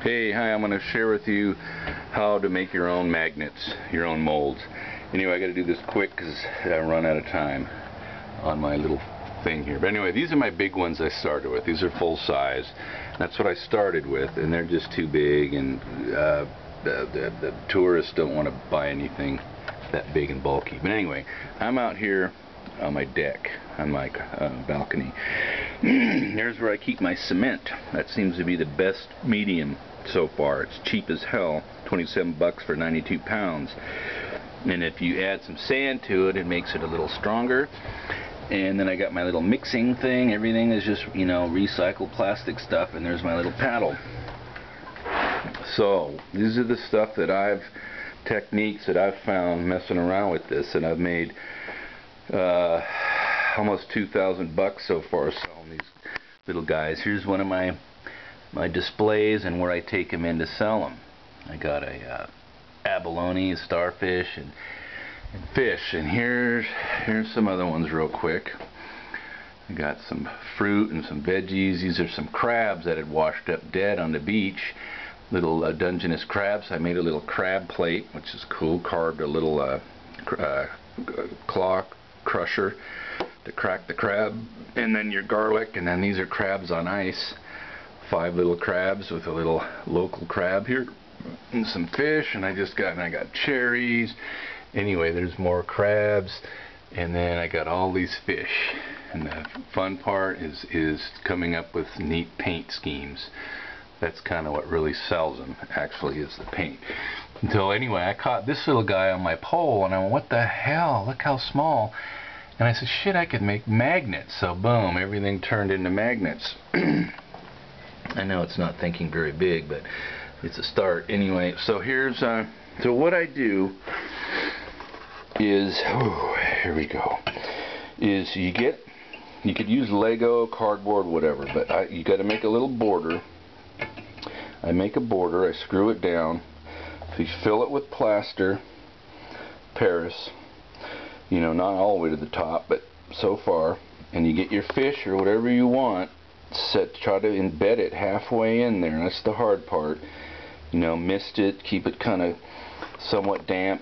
Hey, hi, I'm going to share with you how to make your own magnets, your own molds. Anyway, I got to do this quick because I run out of time on my little thing here. But anyway, these are my big ones I started with. These are full size. That's what I started with, and they're just too big, and the tourists don't want to buy anything that big and bulky. But anyway, I'm out here on my deck, on my balcony. Here's where I keep my cement. That seems to be the best medium so far. It's cheap as hell, 27 bucks for 92 pounds. And if you add some sand to it, it makes it a little stronger. And then I got my little mixing thing. Everything is just, you know, recycled plastic stuff. And there's my little paddle. So these are the stuff that techniques that I've found messing around with this, and I've made almost 2,000 bucks so far selling these little guys. Here's one of my displays and where I take them in to sell them. I got a abalone, a starfish, and fish. And here's some other ones real quick. I got some fruit and some veggies. These are some crabs that had washed up dead on the beach. Little Dungeness crabs. I made a little crab plate, which is cool. Carved a little claw crusher to crack the crab, and then your garlic, and then these are crabs on ice. 5 little crabs with a little local crab here, and some fish, and I got cherries. Anyway, there's more crabs, and then I got all these fish. And the fun part is coming up with neat paint schemes. That's kind of what really sells them, actually, is the paint. So anyway, I caught this little guy on my pole, and I went, what the hell, look how small. And I said, shit, I could make magnets. So boom, everything turned into magnets. I know it's not thinking very big, but it's a start. Anyway, so here's so what I do is, here we go, is you could use Lego, cardboard, whatever, but you got to make a little border. I make a border, I screw it down. So you fill it with plaster, Paris, you know, not all the way to the top, but so far, and you get your fish or whatever you want, try to embed it halfway in there. That's the hard part. You know, mist it, keep it kind of somewhat damp,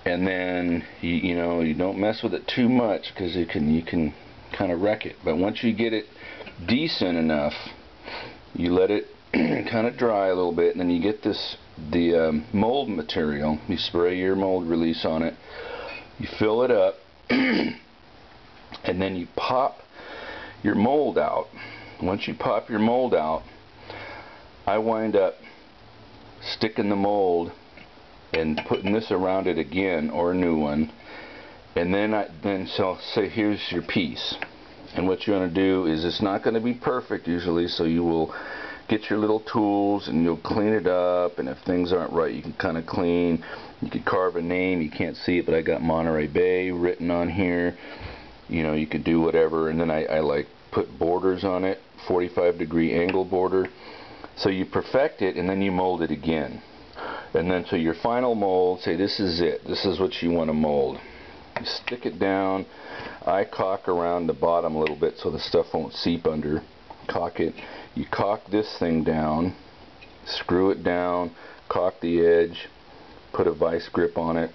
and then you know, you don't mess with it too much because you can kind of wreck it. But once you get it decent enough, you let it kind of dry a little bit, and then you get the mold material. You spray your mold release on it, you fill it up, and then you pop your mold out. Once you pop your mold out, I wind up sticking the mold and putting this around it again, or a new one, and then so say here's your piece. And what you're going to do is, it's not going to be perfect usually, so you will get your little tools and you'll clean it up, and if things aren't right, you can kind of clean. You could carve a name. You can't see it, but I got Monterey Bay written on here. You know, you could do whatever. And then I like put borders on it, 45-degree angle border. So you perfect it, and then you mold it again. And then so your final mold, say this is it. This is what you want to mold. You stick it down. I caulk around the bottom a little bit so the stuff won't seep under. Caulk it. You caulk this thing down, screw it down, caulk the edge, put a vice grip on it,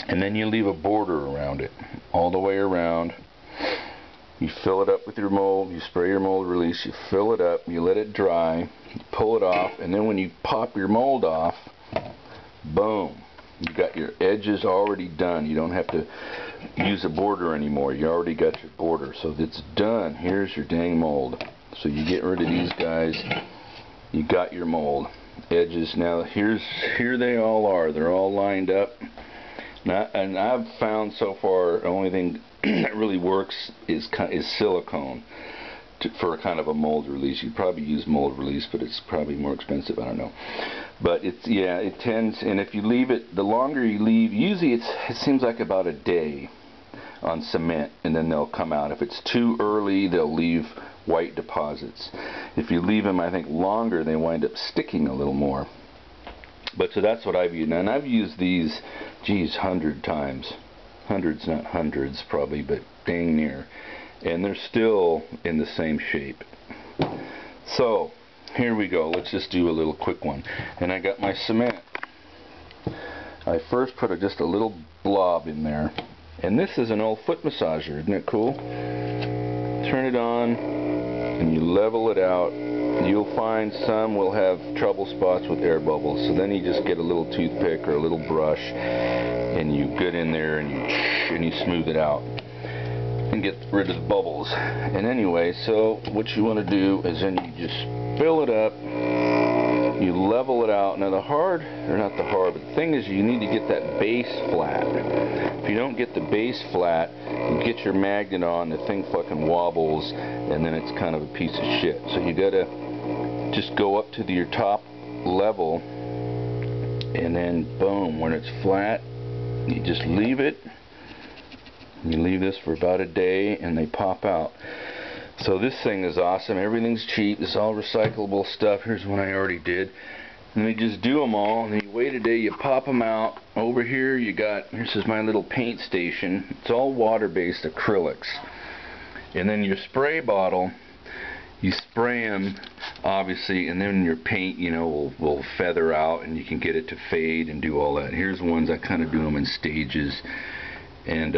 and then you leave a border around it, all the way around. You fill it up with your mold, you spray your mold release, you fill it up, you let it dry, you pull it off, and then when you pop your mold off, boom, you got your edges already done. You don't have to use a border anymore. You already got your border, so it's done. Here's your dang mold. So you get rid of these guys, you got your mold edges. Now here they all are. They're all lined up. And I've found so far the only thing that really works is silicone for kind of a mold release. You probably use mold release, but it's probably more expensive. I don't know. But it tends, and if you leave it, the longer you leave, usually it seems like about a day on cement, and then they'll come out. If it's too early, they'll leave white deposits. If you leave them, I think, longer, they wind up sticking a little more. But so that's what I've used. And I've used these, geez, 100 times. Hundreds, not hundreds probably, but dang near. And they're still in the same shape. So here we go. Let's just do a little quick one. And I got my cement. I first put just a little blob in there. And this is an old foot massager. Isn't it cool? Turn it on and you level it out. You'll find some will have trouble spots with air bubbles. So then you just get a little toothpick or a little brush and you get in there and you smooth it out and get rid of the bubbles. And anyway, so what you want to do is then you just fill it up, you level it out. Now but the thing is you need to get that base flat. If you don't get the base flat, you get your magnet on, the thing fucking wobbles, and then it's kind of a piece of shit. So you gotta just go up to your top level, and then boom, when it's flat, you just leave it. You leave this for about a day and they pop out. So this thing is awesome. Everything's cheap. It's all recyclable stuff. Here's one I already did. And they just do them all, and then you wait a day, you pop them out. Over here you got, this is my little paint station. It's all water-based acrylics. And then your spray bottle, you spray them, obviously, and then your paint, you know, will feather out, and you can get it to fade and do all that. Here's ones I kind of do them in stages. And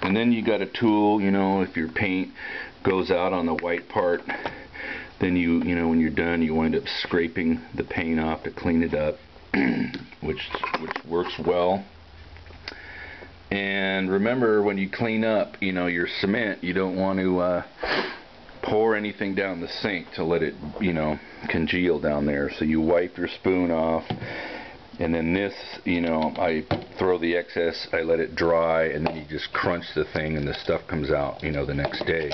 then you got a tool, you know, if your paint goes out on the white part, then you know, when you're done, you wind up scraping the paint off to clean it up, which works well. And remember, when you clean up, you know, your cement, you don't want to pour anything down the sink to let it, you know, congeal down there. So you wipe your spoon off. And then this, you know, I throw the excess, I let it dry, and then you just crunch the thing and the stuff comes out, you know, the next day.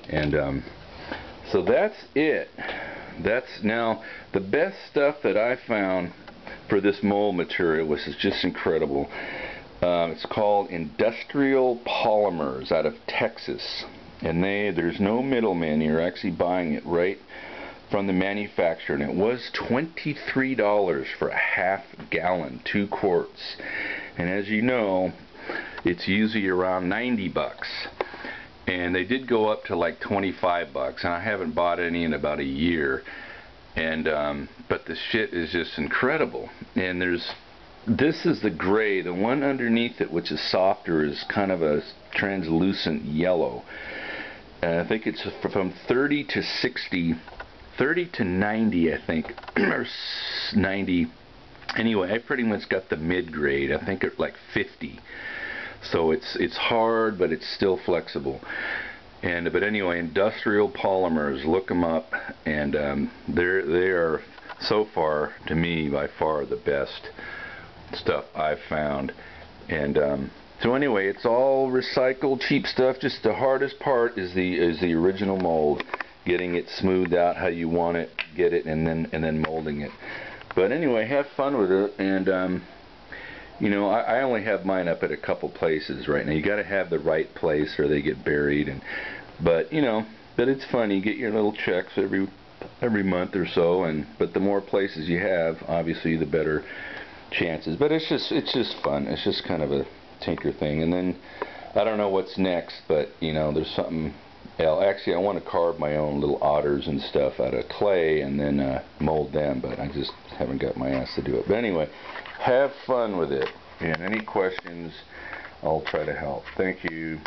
And so that's it. That's now the best stuff that I found for this mold material, which is just incredible. It's called Industrial Polymers out of Texas. And there's no middleman. You're actually buying it right from the manufacturer, and it was $23 for a half gallon, 2 quarts. And as you know, it's usually around 90 bucks. And they did go up to like 25 bucks, and I haven't bought any in about a year. And but the shit is just incredible. And this is the gray. The one underneath it, which is softer, is kind of a translucent yellow. And I think it's from 30 to 60. 30 to 90, I think, or 90. Anyway, I pretty much got the mid-grade. I think it's like 50. So it's hard, but it's still flexible. But anyway, Industrial Polymers, look them up, and they are so far, to me, by far the best stuff I've found. And so anyway, it's all recycled, cheap stuff. Just the hardest part is the original mold. Getting it smoothed out how you want it, get it, and then molding it. But anyway, have fun with it. And you know, I only have mine up at a couple places right now. You got to have the right place or they get buried. But you know, it's fun. You get your little checks every month or so. But the more places you have, obviously, the better chances. But it's just fun. It's just kind of a tinker thing. And then I don't know what's next, but you know, there's something. Actually, I want to carve my own little otters and stuff out of clay and then mold them, but I just haven't got my ass to do it. But anyway, have fun with it. And any questions, I'll try to help. Thank you.